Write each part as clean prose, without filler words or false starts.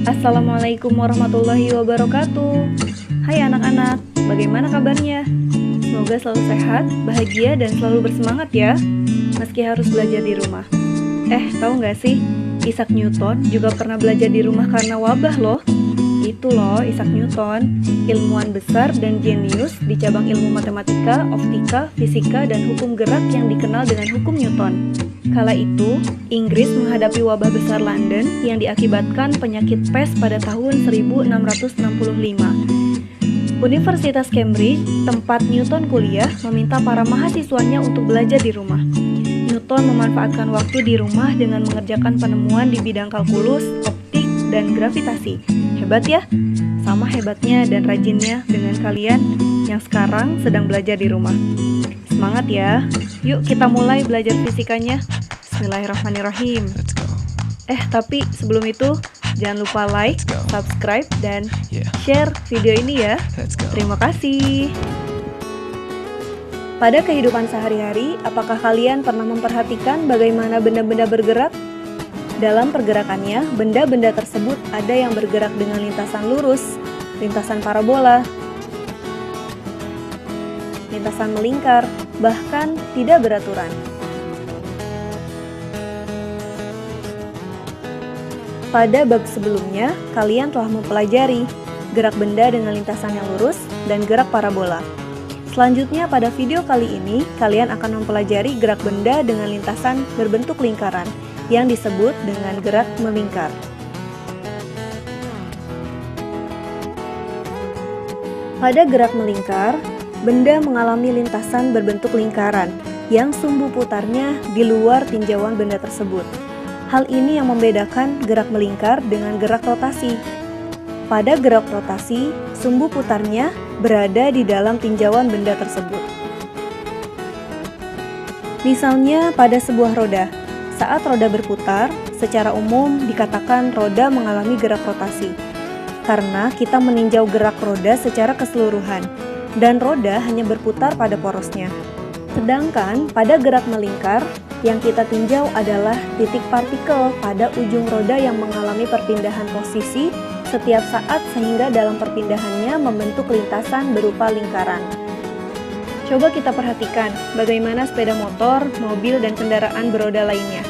Assalamualaikum warahmatullahi wabarakatuh. Hai anak-anak, bagaimana kabarnya? Semoga selalu sehat, bahagia, dan selalu bersemangat ya, meski harus belajar di rumah. Tahu nggak sih, Isaac Newton juga pernah belajar di rumah karena wabah loh. Itu loh Isaac Newton, ilmuwan besar dan jenius di cabang ilmu matematika, optika, fisika, dan hukum gerak yang dikenal dengan hukum Newton. Kala itu, Inggris menghadapi wabah besar London yang diakibatkan penyakit pes pada tahun 1665. Universitas Cambridge, tempat Newton kuliah, meminta para mahasiswanya untuk belajar di rumah. Newton memanfaatkan waktu di rumah dengan mengerjakan penemuan di bidang kalkulus, optik, dan gravitasi. Hebat ya? Sama hebatnya dan rajinnya dengan kalian yang sekarang sedang belajar di rumah. Semangat ya! Yuk kita mulai belajar fisikanya. Bismillahirrahmanirrahim. Tapi sebelum itu, jangan lupa like, subscribe, dan share video ini ya. Terima kasih. Pada kehidupan sehari-hari, apakah kalian pernah memperhatikan bagaimana benda-benda bergerak? Dalam pergerakannya, benda-benda tersebut ada yang bergerak dengan lintasan lurus, lintasan parabola, lintasan melingkar, bahkan tidak beraturan. Pada bab sebelumnya, kalian telah mempelajari gerak benda dengan lintasan yang lurus dan gerak parabola. Selanjutnya pada video kali ini, kalian akan mempelajari gerak benda dengan lintasan berbentuk lingkaran yang disebut dengan gerak melingkar. Pada gerak melingkar, benda mengalami lintasan berbentuk lingkaran yang sumbu putarnya di luar tinjauan benda tersebut. Hal ini yang membedakan gerak melingkar dengan gerak rotasi. Pada gerak rotasi, sumbu putarnya berada di dalam tinjauan benda tersebut. Misalnya pada sebuah roda, saat roda berputar, secara umum dikatakan roda mengalami gerak rotasi, karena kita meninjau gerak roda secara keseluruhan, dan roda hanya berputar pada porosnya. Sedangkan pada gerak melingkar, yang kita tinjau adalah titik partikel pada ujung roda yang mengalami perpindahan posisi setiap saat sehingga dalam perpindahannya membentuk lintasan berupa lingkaran. Coba kita perhatikan bagaimana sepeda motor, mobil, dan kendaraan beroda lainnya.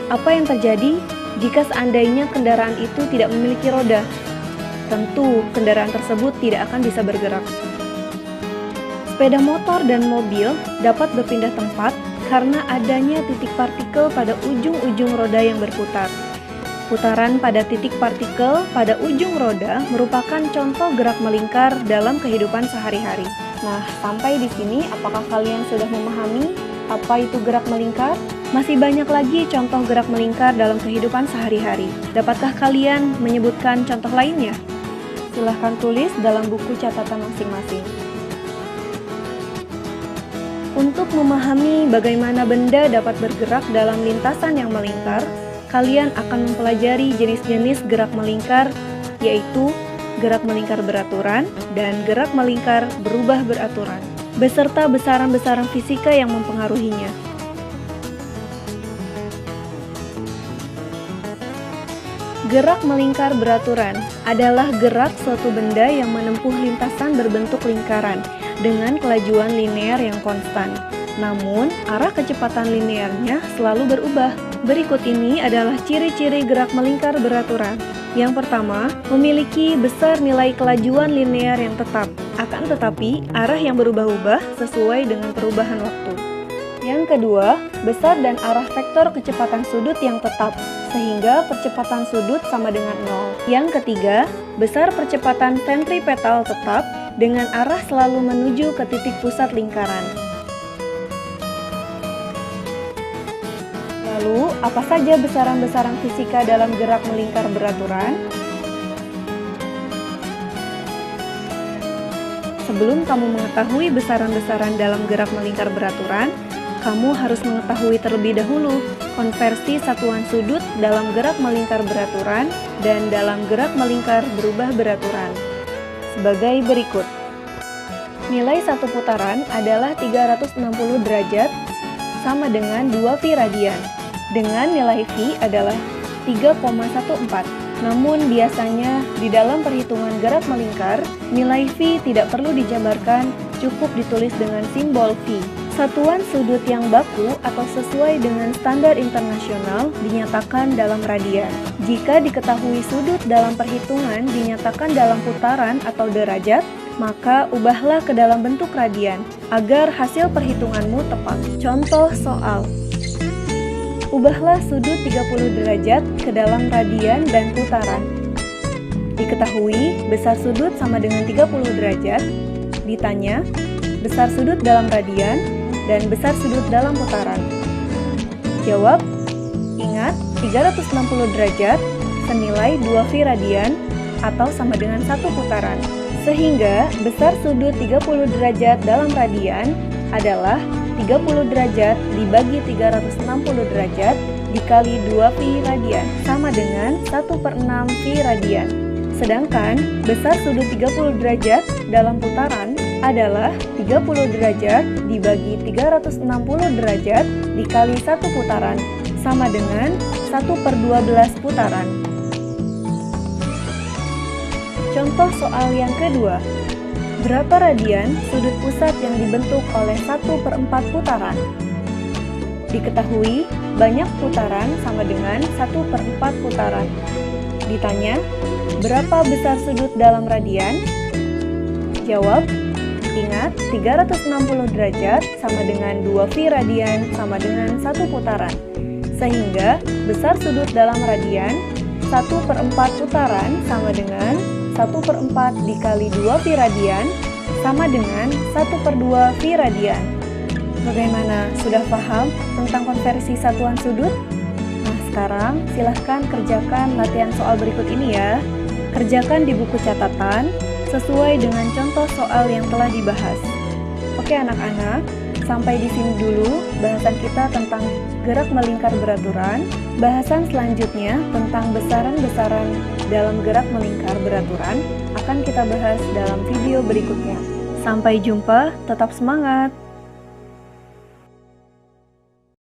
Apa yang terjadi jika seandainya kendaraan itu tidak memiliki roda? Tentu kendaraan tersebut tidak akan bisa bergerak. Sepeda motor dan mobil dapat berpindah tempat karena adanya titik partikel pada ujung-ujung roda yang berputar. Putaran pada titik partikel pada ujung roda merupakan contoh gerak melingkar dalam kehidupan sehari-hari. Nah, sampai di sini apakah kalian sudah memahami apa itu gerak melingkar? Masih banyak lagi contoh gerak melingkar dalam kehidupan sehari-hari. Dapatkah kalian menyebutkan contoh lainnya? Silahkan tulis dalam buku catatan masing-masing. Untuk memahami bagaimana benda dapat bergerak dalam lintasan yang melingkar, kalian akan mempelajari jenis-jenis gerak melingkar, yaitu gerak melingkar beraturan dan gerak melingkar berubah beraturan, beserta besaran-besaran fisika yang mempengaruhinya. Gerak melingkar beraturan adalah gerak suatu benda yang menempuh lintasan berbentuk lingkaran dengan kelajuan linear yang konstan. Namun, arah kecepatan linearnya selalu berubah. Berikut ini adalah ciri-ciri gerak melingkar beraturan. Yang pertama, memiliki besar nilai kelajuan linear yang tetap, akan tetapi arah yang berubah-ubah sesuai dengan perubahan waktu. Yang kedua, besar dan arah vektor kecepatan sudut yang tetap, sehingga percepatan sudut sama dengan 0. Yang ketiga, besar percepatan sentripetal tetap dengan arah selalu menuju ke titik pusat lingkaran. Lalu, apa saja besaran-besaran fisika dalam gerak melingkar beraturan? Sebelum kamu mengetahui besaran-besaran dalam gerak melingkar beraturan, kamu harus mengetahui terlebih dahulu konversi satuan sudut dalam gerak melingkar beraturan dan dalam gerak melingkar berubah beraturan. Sebagai berikut. Nilai satu putaran adalah 360 derajat sama dengan 2 V radian, dengan nilai V adalah 3,14. Namun biasanya di dalam perhitungan gerak melingkar, nilai phi tidak perlu dijabarkan, cukup ditulis dengan simbol phi. Satuan sudut yang baku atau sesuai dengan standar internasional dinyatakan dalam radian. Jika diketahui sudut dalam perhitungan dinyatakan dalam putaran atau derajat, maka ubahlah ke dalam bentuk radian agar hasil perhitunganmu tepat. Contoh soal. Ubahlah sudut 30 derajat ke dalam radian dan putaran. Diketahui besar sudut sama dengan 30 derajat. Ditanya, besar sudut dalam radian dan besar sudut dalam putaran. Jawab, ingat 360 derajat senilai 2 phi radian atau sama dengan 1 putaran. Sehingga besar sudut 30 derajat dalam radian adalah 30 derajat dibagi 360 derajat dikali 2 phi radian sama dengan 1/6 phi radian. Sedangkan besar sudut 30 derajat dalam putaran adalah 30 derajat dibagi 360 derajat dikali 1 putaran sama dengan 1/12 putaran. Contoh soal yang kedua. Berapa radian sudut pusat yang dibentuk oleh 1/4 putaran? Diketahui banyak putaran sama dengan 1/4 putaran. Ditanya, berapa besar sudut dalam radian? Jawab, ingat 360 derajat sama dengan 2 phi radian sama dengan 1 putaran. Sehingga besar sudut dalam radian 1/4 putaran sama dengan 1/4 dikali 2 phi radian sama dengan 1/2 phi radian. Bagaimana? Sudah paham tentang konversi satuan sudut? Nah, sekarang silahkan kerjakan latihan soal berikut ini ya. Kerjakan di buku catatan sesuai dengan contoh soal yang telah dibahas. Oke anak-anak, sampai di sini dulu bahasan kita tentang gerak melingkar beraturan. Bahasan selanjutnya tentang besaran-besaran dalam gerak melingkar beraturan akan kita bahas dalam video berikutnya. Sampai jumpa, tetap semangat!